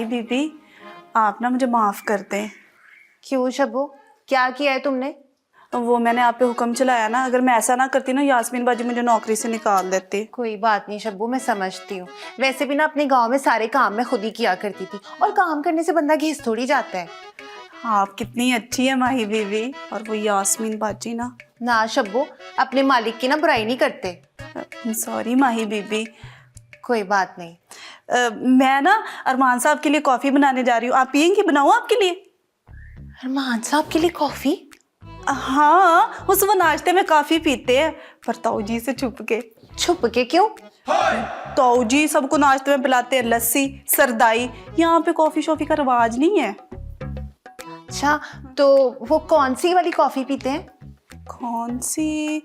माही बीबी, आप ना मुझे माफ़ कर दें। क्यों शब्बू, क्या किया है तुमने? वो मैंने आप पे हुक्म चलाया ना, अगर मैं ऐसा ना करती ना यास्मीन बाजी मुझे नौकरी से निकाल देती। कोई बात नहीं शब्बू, मैं समझती हूँ। वैसे भी ना अपने गांव में सारे काम मैं खुद ही किया करती थी, और काम करने से बंदा घिस थोड़ी जाता है। आप कितनी अच्छी है माही बीबी, और वो यास्मीन बाजी ना शब्बू, अपने मालिक की ना बुराई नहीं करते। सॉरी माही बीबी। कोई बात नहीं। मैं ना अरमान साहब के लिए कॉफ़ी बनाने जा रही हूँ, आप पियेंगी? बनाऊँ आपके लिए? अरमान साहब के लिए कॉफी? हाँ, उस वो नाश्ते में काफ़ी पीते हैं, पर ताऊ जी से छुप के। छुप के क्यों? ताऊ जी सबको नाश्ते में पिलाते हैं लस्सी सरदाई, यहाँ पे कॉफ़ी शॉफी का रिवाज नहीं है। अच्छा, तो वो कौन सी वाली कॉफी पीते हैं? कौन सी?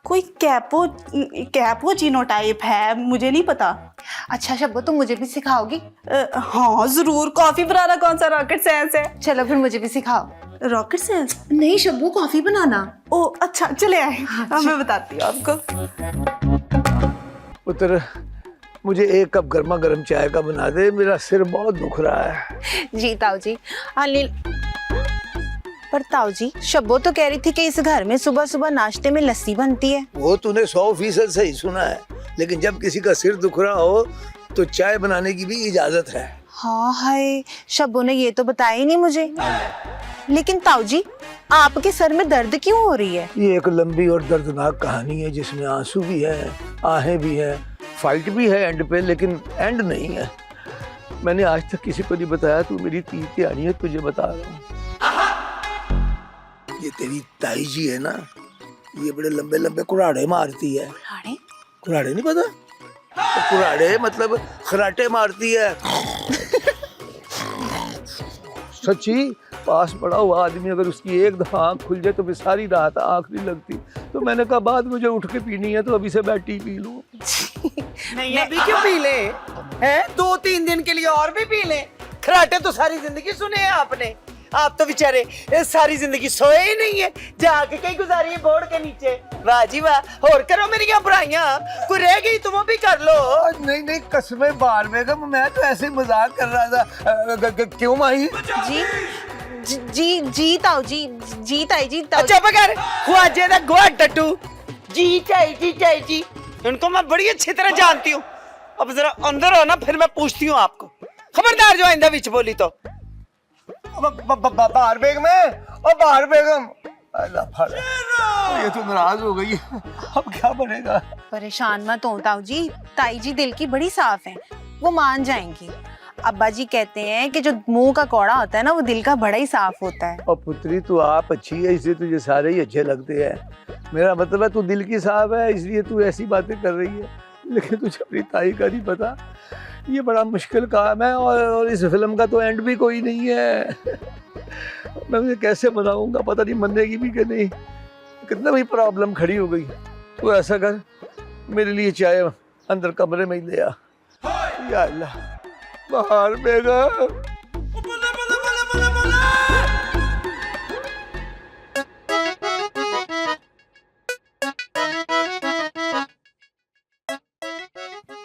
कोई कैपोचिनो टाइप है, मुझे नहीं पता। अच्छा शब्बू, तुम मुझे भी सिखाओगी? हाँ जरूर, कॉफी बनाना कौन सा रॉकेट साइंस है? चलो फिर मुझे भी सिखाओ। Rocket science? नहीं शब्बू, कॉफी बनाना। ओ अच्छा, चले आए। हाँ, मैं बताती हूँ आपको। पुत्र, मुझे एक कप गर्मा गर्म चाय का बना दे, मेरा सिर बहुत दुख रहा है। जी ताऊ जी। अनिल, पर ताऊ जी, शब्बू तो कह रही थी कि इस घर में सुबह सुबह नाश्ते में लस्सी बनती है। वो तूने 100% सही सुना है, लेकिन जब किसी का सिर दुख रहा हो तो चाय बनाने की भी इजाजत है। हाँ हाय, शब्बू ने ये तो बताया ही नहीं मुझे। लेकिन ताऊ जी, आपके सर में दर्द क्यों हो रही है? ये एक लंबी और दर्दनाक कहानी है, जिसमें आंसू भी है, आहें भी हैं, फाइट भी है एंड पे, लेकिन एंड नहीं है। मैंने आज तक किसी को नहीं बताया, तू मेरी तीर की आनी है, तुझे बता रहा हूँ। ये तेरी ताई जी है ना, ये बड़े लंबे लंबे कुराड़े मारती है। कुराड़े नहीं पता? तो कुराड़े मतलब खराटे मारती है। सच्ची, पास पड़ा हुआ आदमी अगर उसकी एक दफा आंख खुल जाए तो फिर सारी रात आंख नहीं लगती। तो मैंने कहा बाद मुझे उठ के पीनी है, तो अभी से बैठी पी लूं। नहीं अभी क्यों पी ले? हैं 2-3 दिन के लिए और भी पी ले। खराटे तो सारी जिंदगी सुने हैं आपने। आप तो बेचारे सारी जिंदगी सोए ही नहीं है, जाके कहीं गुजारी है बोर्ड के नीचे। वाह जी वाह, और करो मेरी क्या बुराइयां, कोई रह गई तुम भी कर लो। नहीं नहीं, कसमें बार बेगम, मैं तो ऐसे ही मजाक कर रहा था। क्यों माही? जी ताऊ जी, जी ताई जी। अच्छा पकड़, ख्वाजे दा गोहा टट्टू। जी चाई जी, उनको मैं बड़ी अच्छी तरह जानती हूँ। अब जरा अंदर हो ना, फिर मैं पूछती हूँ आपको। खबरदार जो आइंदा बीच बोली तो। बाहर बेगम है, और बाहर बेगम। ये तो नाराज हो गई, अब क्या बनेगा? परेशान मत हो ताऊ जी, ताई जी दिल की बड़ी साफ है, वो मान जाएंगी। अब्बा जी कहते हैं कि जो मुंह का कौड़ा होता है ना, वो दिल का बड़ा ही साफ होता है। और पुत्री, तू आप अच्छी है इसलिए तुझे सारे ही अच्छे लगते हैं। मेरा मतलब है तू दिल की साफ है इसलिए तू ऐसी बातें कर रही है, लेकिन तुझे अपनी ताई का नहीं पता। ये बड़ा मुश्किल काम है, और इस फिल्म का तो एंड भी कोई नहीं है। मैं उसे कैसे मनाऊंगा, पता नहीं मनेगी भी कि नहीं। कितना भी प्रॉब्लम खड़ी हो गई। तू ऐसा कर, मेरे लिए चाय अंदर कमरे में ही ले आ। या अल्लाह, बाहर बेगम।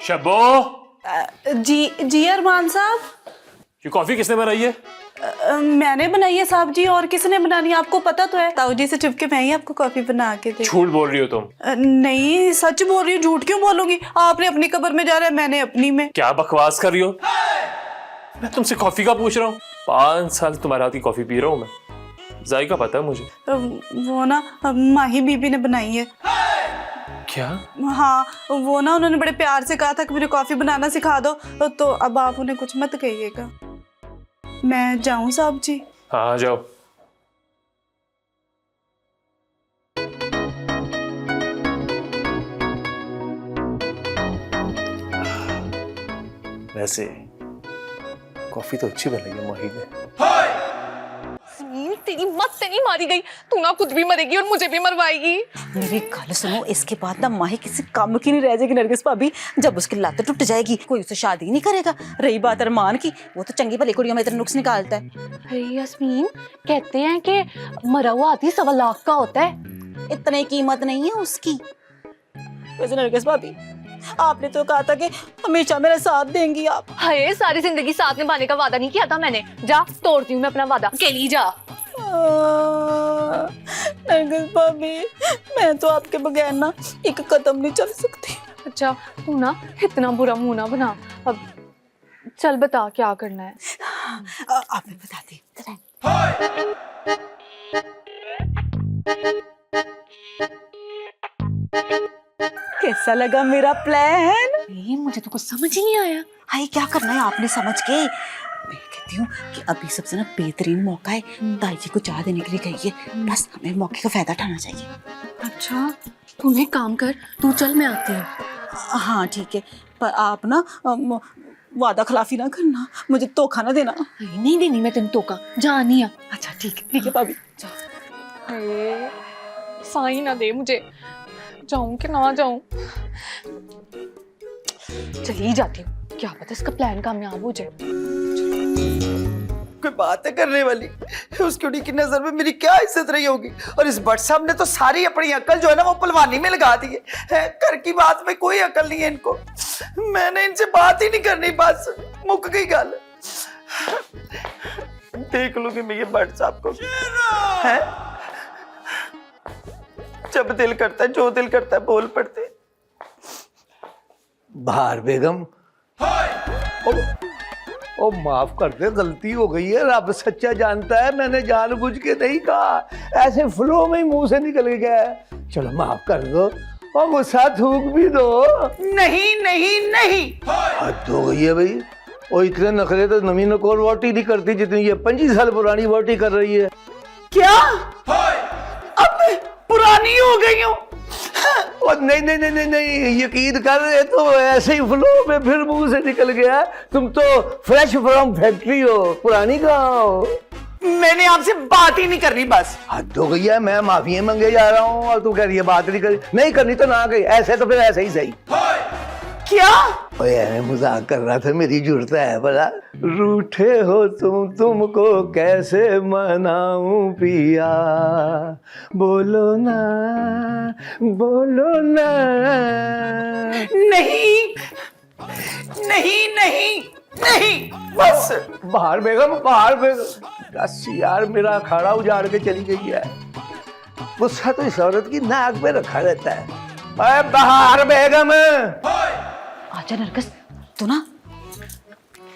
शब्बो, जी अरमान साहब। ये कॉफी किसने बनाई है? मैंने बनाई है साहब जी, और किसने बनानी है आपको पता तो है। ताऊ जी से छुप के मैं ही आपको कॉफी बना के दे। झूठ बोल रही हो तुम। नहीं सच बोल रही हूँ, झूठ क्यों बोलूंगी? आपने अपनी कब्र में जा रहा है, मैंने अपनी में। क्या बकवास कर रही हो? मैं तुमसे कॉफी का पूछ रहा हूँ। 5 साल तुम्हारे हाथ की कॉफी पी रहा हूँ मैं, जायका पता है मुझे। वो ना माही बीबी ने बनाई है। क्या? हाँ, वो ना उन्होंने बड़े प्यार से कहा था कि मुझे कॉफी बनाना सिखा दो, तो अब आप उन्हें कुछ मत कहिएगा। मैं जाऊं साहब जी? हाँ जाओ। वैसे कॉफी तो अच्छी बनाई है माही ने। तेरी मत से नहीं मारी गई, तू ना खुद भी मरेगी और मुझे भी मरवाएगी। मेरी गल सुनो, इसके बाद ना माही किसी काम की नहीं रह जाएगी नरगिस भाभी। जब उसकी लत टूट जाएगी कोई उससे शादी नहीं करेगा। रही बात अरमान की, वो तो चंगी भली कुड़ियों में इतना नुक्स निकालता है। अरे यास्मीन, कहते हैं कि मरा हुआ आदमी 1.25 लाख का होता है। इतनी कीमत नहीं है उसकी। वैसे नरगिस भाभी, आपने तो कहा था कि हमेशा मेरा साथ देंगी आप। हाय, सारी जिंदगी साथ निभाने का वादा नहीं किया था मैंने। जा, तोड़ती हूँ मैं अपना वादा, अकेली जा। नरगिस भाभी, मैं तो आपके बगैर ना एक कदम नहीं चल सकती। अच्छा, तू ना इतना बुरा मुंह ना बना। अब चल बता क्या करना है। आप मैं बताती। कैसा लगा मेरा प्लान? ये मुझे तो कुछ समझ ही नहीं आया। हाय, क्या करना है आपने समझ के? मैं कहती हूँ कि अभी सबसे ना बेहतरीन मौका है, ताई जी को चाय देने के लिए गई है, बस हमें मौके का फायदा उठाना चाहिए। अच्छा, तू एक काम कर, तू चल, मैं आती हूँ। हाँ ठीक है, पर आप ना वादा खिलाफी ना करना, मुझे धोखा ना देना। नहीं देनी मैं तेन धोखा, जा नहीं आ। अच्छा ठीक है भाभी। साई ना दे मुझे, जाऊं कि ना जाऊं। चली जाती हूँ, क्या पता इसका प्लान कामयाब हो जाए। कोई बात है करने वाली, उस कुड़ी की नजर में मेरी क्या इज्जत रही होगी। और इस भट्ट साहब ने तो सारी अपनी अकल जो है ना वो पलवानी में लगा दी है। घर की बात में कोई अकल नहीं है इनको। मैंने इनसे बात ही नहीं करनी, बस मुक गई गल। देख लूंगी मैं ये भट्ट साहब को है, जब दिल करता है, जो दिल करता है बोल पड़ते। बहार बेगम, ओ माफ कर दे, गलती हो गई है, रब सच्चा जानता है, मैंने जानबूझ के नहीं कहा, ऐसे फ्लो में ही मुंह से निकल गया। चलो माफ कर दो और गुस्सा थूक भी दो। नहीं नहीं नहीं, हद हो गई है भाई। और इतने नखरे तो नवी नकोर वोटी नहीं करती जितनी ये 25 साल पुरानी वोटी कर रही है। क्या अब मैं पुरानी हो गई हूँ? और नहीं नहीं नहीं नहीं नहीं, यकीन कर, ये तो ऐसे ही फ्लो में फिर मुंह से निकल गया। तुम तो फ्रेश फ्रॉम फैक्ट्री हो, पुरानी कहाँ हो। मैंने आपसे बात ही नहीं करनी, बस। हद हो गई है, मैं माफी मांगे जा रहा हूँ और तू कह रही है बात नहीं करनी तो ना गई, ऐसे तो फिर ऐसे ही सही। क्या? ओए मैं मजाक कर रहा था, मेरी जुड़ता है भला। रूठे हो तुमको कैसे मनाऊं पिया, बोलो ना बोलो ना। नहीं नहीं नहीं नहीं, बस। बाहर बेगम, बस यार, मेरा अखाड़ा उजाड़ के चली गई है। गुस्सा तो इस औरत की नाक में रखा रहता है। अरे बाहर बेगम, आजा नरगिस, तो ना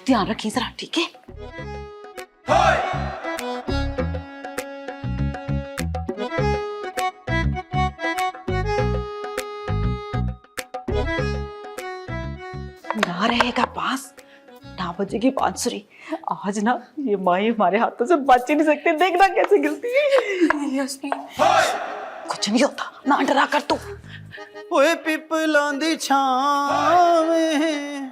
ध्यान रखिए जरा, ठीक है? ना रहेगा पास, ना बजेगी बांसुरी। आज ना ये माही हमारे हाथों से बच ही नहीं सकते, देखना कैसे गिरती है। कुछ नहीं होता, ना डरा कर तू। ओए पिपलां दी छावें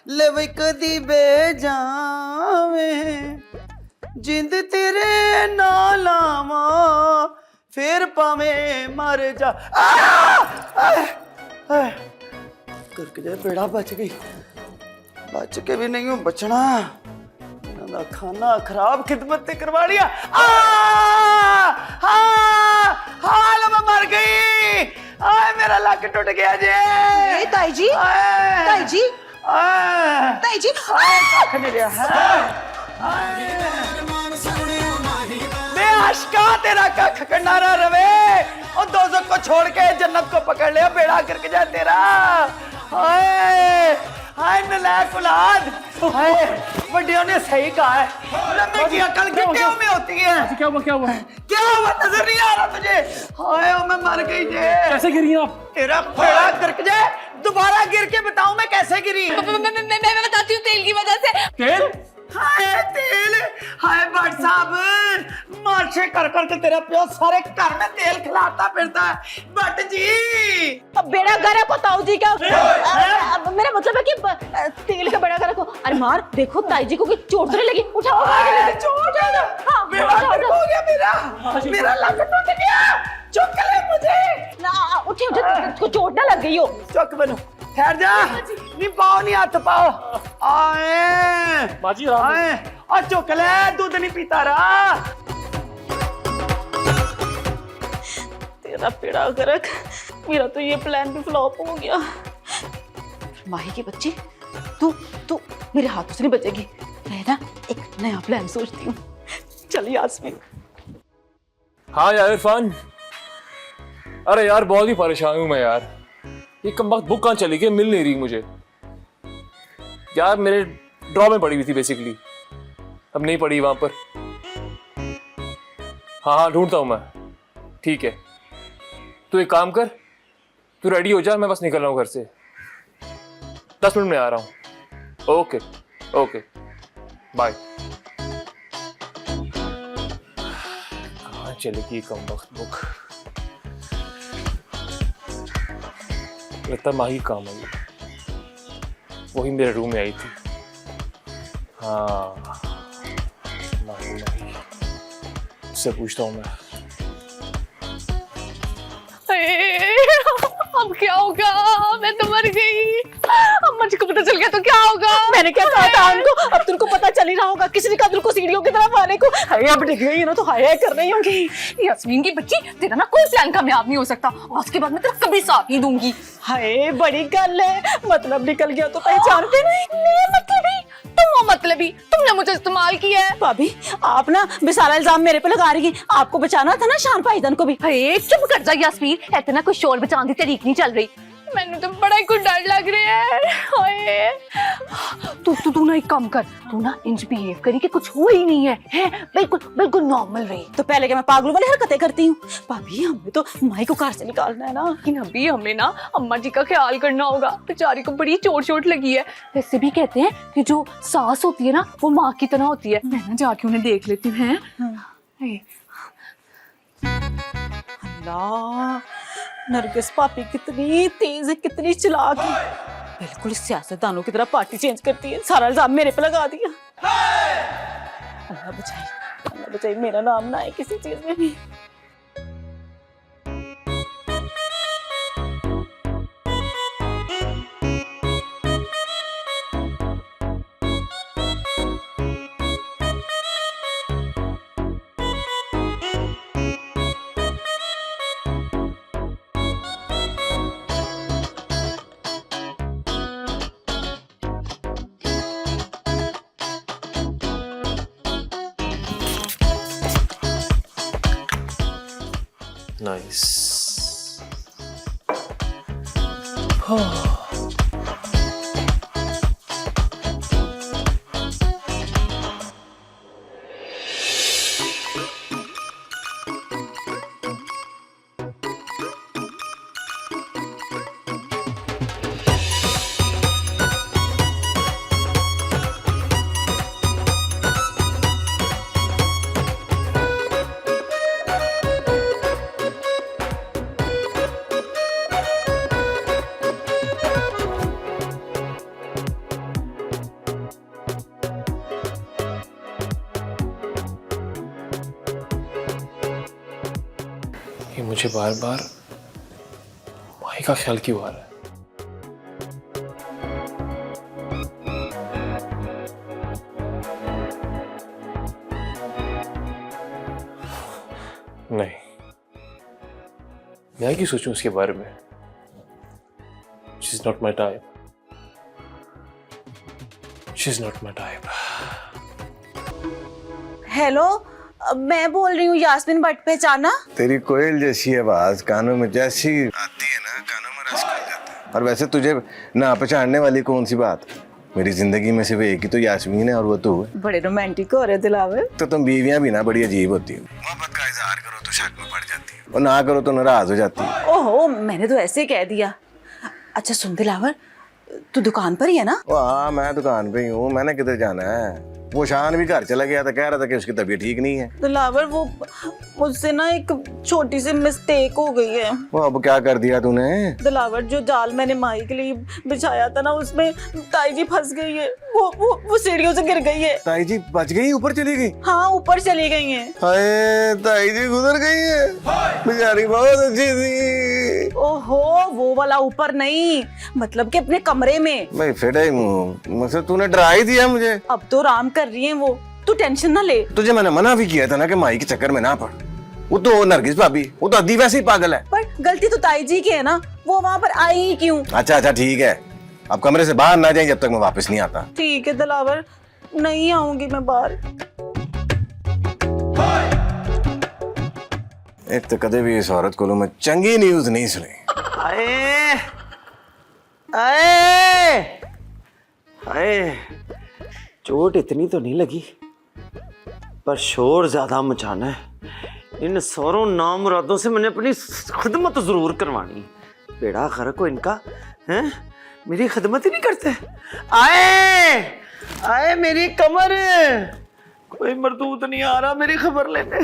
लवे कदी बह जावें, जिंद तेरे नाल आवां फिर भावें मर जा। करके जाए बेड़ा, बच गई। बच के भी नहीं हूं बचना, इन्हां दा खाना खराब खिदमत ते करवा लिया। हाल मैं मर गई। आए मेरा लक टूट गया जे। ताई जी, ताई जी, ताई जी, कख नहीं रहा है। मैं आशिका तेरा कख किनारा रवे, और दोज़ख को छोड़ के जन्नत को पकड़ लिया, बेड़ा गिर जाए तेरा। हाय हाय नलायक औलाद, हाय बड़ियों ने सही कहा है, लम्बे की अकल गिट्टियों में होती है। क्या हुआ क्या हुआ? क्या हुआ नजर नहीं आ रहा तुझे? हाय ओ मैं मर गई जे। कैसे गिरी आप? तेरा बेड़ा गिर जाए, दोबारा गिर के बताऊं मैं कैसे गिरी। मैं बताती हूँ, तेल की वजह से। तेल? हाय तेल, हाय भट्ट साहब, मार्चे कर कर के तेरा प्यो सारे घर में तेल खिलाता फिरता है। भट्ट जी, अब बेड़ा गर्क हो ताऊ जी क्या? मेरा मतलब है कि तेल का बेड़ा गर्क हो। अरे मार, देखो ताई जी को कोई चोट तो नहीं लगी? उठाओ, चोट है ना, बेड़ा गर्क हो गया मेरा लक टूट गया। चुक ले मुझे ना, उठे उठे, चोट ना लग गई हो। चुक बनो, ठहर जा, नहीं पाओ, नहीं हाथ पाओ। आए बाजी आराम से। आए और चुक ले, दूध नहीं पीता रहा। तेरा बेड़ा गर्क, मेरा तो ये प्लान भी फ्लॉप हो गया। माही की बच्ची, तू तू मेरे हाथों से नहीं बचेगी। मैं ना एक नया प्लान सोचती हूँ। चल यास्मीन। हाँ यार इरफान, अरे यार बहुत ही परेशान हूँ मैं यार। ये कम वक्त बुक कहाँ चली गई, मिल नहीं रही मुझे यार। मेरे ड्रॉ में पड़ी हुई थी बेसिकली, अब नहीं पड़ी वहां पर। हाँ ढूंढता हूं मैं। ठीक है, तू एक काम कर, तू रेडी हो जा, मैं बस निकल रहा हूं घर से। 10 मिनट में आ रहा हूं। Okay okay bye. कहाँ चलेगी कम वक्त बुक? लगता माही काम आई, वही मेरे रूम में आई थी। हाँ माही माही, उससे पूछता हूँ मैं। अब क्या होगा? मैं तो मर गई। अब मुझको पता चल गया तो क्या होगा? मैंने क्या कहा था उनको? अब तुमको पता चल ही रहा होगा। किसी ने कहा तुमको सीढ़ियों की तरफ आने को। हाय अब डिग गई ना तो हाय हाय कर रही होंगी। यास्मीन की बच्ची, तेरा ना कोई प्लान कामयाब नहीं हो सकता। आज के बाद मैं तेरा कभी साथ नहीं दूंगी। हाय बड़ी गल है, मतलब निकल गया तो पहचानते नहीं। मतलबी तुम, मतलबी तुमने मुझे इस्तेमाल किया है। भाभी आप ना बेसारा इल्जाम मेरे पे लगा रही हैं। आपको बचाना था ना शान भाईजान को भी। अरे चुप कर जा यास्मीन, ऐसे ना कोई शोर बचाने की तरीक नहीं चल रही। मैंने तो बड़ा ही कुछ डर लग रहा है। तू ना एक काम कर, तू ना इंज बिहेव करी कि कुछ हुआ ही नहीं है, बिल्कुल बिल्कुल नॉर्मल रही। तो पहले क्या मैं पागलों वाली हरकतें करती हूँ? भाभी हमें तो माई को कार से निकालना है ना। लेकिन अभी हमें ना अम्मा जी का ख्याल करना होगा, बेचारी को बड़ी चोट लगी है। वैसे भी कहते हैं कि जो सास होती है ना वो माँ की तरह होती है। मैं ना जाके उन्हें देख लेती हूँ। अल्लाह, नरगिस पापी कितनी तेज है, कितनी चालाक है। बिल्कुल सियासतदानों की तरह पार्टी चेंज करती है। सारा इल्जाम मेरे पे लगा दिया। अल्लाह बचाए मेरा नाम ना आए किसी चीज में भी। नाइस। ये मुझे बार बार माही का ख्याल क्यों आ रहा है? नहीं, मैं क्यों सोचूं उसके बारे में? She's not my type. She's not my type. Hello, मैं बोल रही हूँ यास्मीन भट्ट, पहचाना? तेरी कोयल जैसी आवाज कानों में जैसी आती है ना, कानों में रस खुल जाता है। और वैसे तुझे ना पहचानने वाली कौन सी बात? मेरी जिंदगी में सिर्फ एक ही तो यास्मीन है और वो तू है। बड़े रोमांटिक हो रहे दिलावर। तो तुम बीवियां भी ना बड़ी अजीब होती हो। मोहब्बत का इजहार करो तो शक में पड़ जाती है और ना करो तो नाराज हो जाती है। ओहो, मैंने तो ऐसे कह दिया। अच्छा सुन दिलावर, तू दुकान पर ही है ना? हाँ मैं दुकान पे ही हूँ, मैंने किधर जाना है। वो शान भी घर चला गया था, कह रहा था कि उसकी तबीयत ठीक नहीं है। दिलावर वो मुझसे ना एक छोटी सी मिस्टेक हो गई है। वो अब क्या कर दिया तूने? दिलावर जो जाल मैंने माही के लिए बिछाया था ना, उसमें ताई जी फंस गई है। वो सीढ़ियों से गिर गई है। ताई जी बच गई, ऊपर चली गई? हाँ ऊपर चली गई है। हाय ताई जी गुजर गई है, बेचारी बहुत अच्छी थी। ओहो, वो वाला ऊपर नहीं, मतलब कि अपने कमरे में। मैं फिट ही हूँ, मतलब तूने डरा ही दिया मुझे। अब तो आराम कर रही है वो, तू टेंशन ना ले। तुझे मैंने मना भी किया था ना कि माई के चक्कर में ना पड़। वो तो नरगिस भाभी, वो तो अद्दी वैसे ही पागल है। पर गलती तो ताई जी की है ना, वो वहाँ पर आई ही क्यों? अच्छा ठीक है, आप कमरे से बाहर ना जाएं जब तक मैं वापस नहीं आता। ठीक है दिलावर, नहीं आऊंगी मैं बाहर। एक तो कदे भी इस औरत को मैं चंगी न्यूज नहीं सुनी। आए आए आए, चोट इतनी तो नहीं लगी, पर शोर ज्यादा मचाना है। इन सारों नामुरादों से मैंने अपनी खिदमत जरूर करवानी। बेड़ा गर्क हो इनका, हैं? मेरी खिदमत ही नहीं करते। आए आए मेरी कमर, कोई मरदूत नहीं आ रहा मेरी खबर लेने,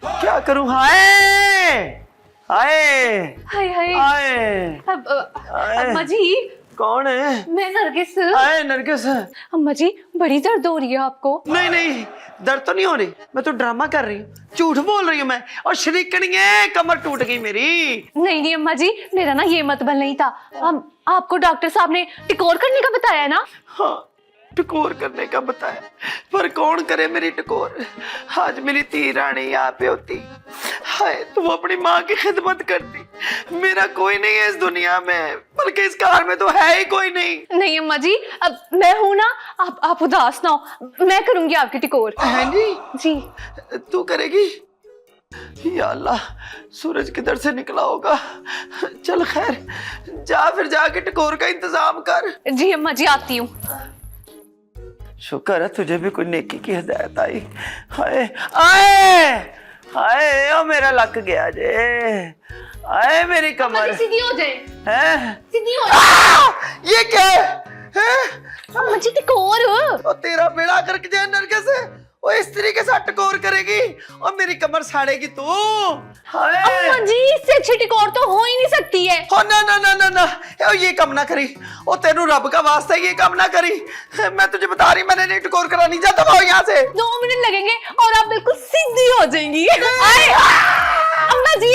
क्या करूं? हाय हाय हाय हाय आए अम्मा जी, कौन है? मैं नरगिस। आए नरगिस। अम्मा जी बड़ी दर्द हो रही है आपको? नहीं नहीं, दर्द तो नहीं हो रही, मैं तो ड्रामा कर रही हूँ, झूठ बोल रही हूँ मैं। और शरीकनी है, कमर टूट गई मेरी। नहीं नहीं अम्मा जी, मेरा ना ये मतबल नहीं था। आपको डॉक्टर साहब ने टिकोर करने का बताया ना? हाँ, टकोर करने का बताया, पर कौन करे मेरी टकोर? आज मेरी धी रानी यहाँ पे होती, हाय तुम अपनी माँ की खिदमत करती। मेरा कोई नहीं है इस दुनिया में, बल्कि इस कार में तो है ही कोई नहीं। नहीं अम्मा जी, अब मैं हूं ना, आप उदास ना हो, मैं करूंगी आपकी टिकोर। है नहीं? जी। तू करेगी? या अल्लाह, सूरज किधर से निकला होगा। चल खैर, जा फिर जाके टकोर का इंतजाम कर। जी अम्मा जी, आती हूँ। शुक्र है तुझे भी कोई नेकी की हिदायत आई। हाय आए हाय, ओ मेरा लक गया जे। आए मेरी कमर, सीधी हो जाए। हैं? सीधी हो जाए। ये क्या है? हैं? अम्मा जी टिकोर। ओ तेरा बेड़ा करके जाए नरगिस, ओ इस तरीके से टकोर करेगी और मेरी कमर साड़ेगी तू। हाय अम्मा जी, इससे अच्छी टिकोर तो हो ही नहीं सकती है। हो ना ना ना ना ना, ओ ये काम ना करी, ओ तेनू रब का वास्ता है, ये काम ना करी। मैं तुझे बता रही, मैंने नहीं टकोर करानी। जा दबाओ यहाँ से। 2 मिनट लगेंगे और आप बिल्कुल सीधी हो जाएंगी। अम्मा जी।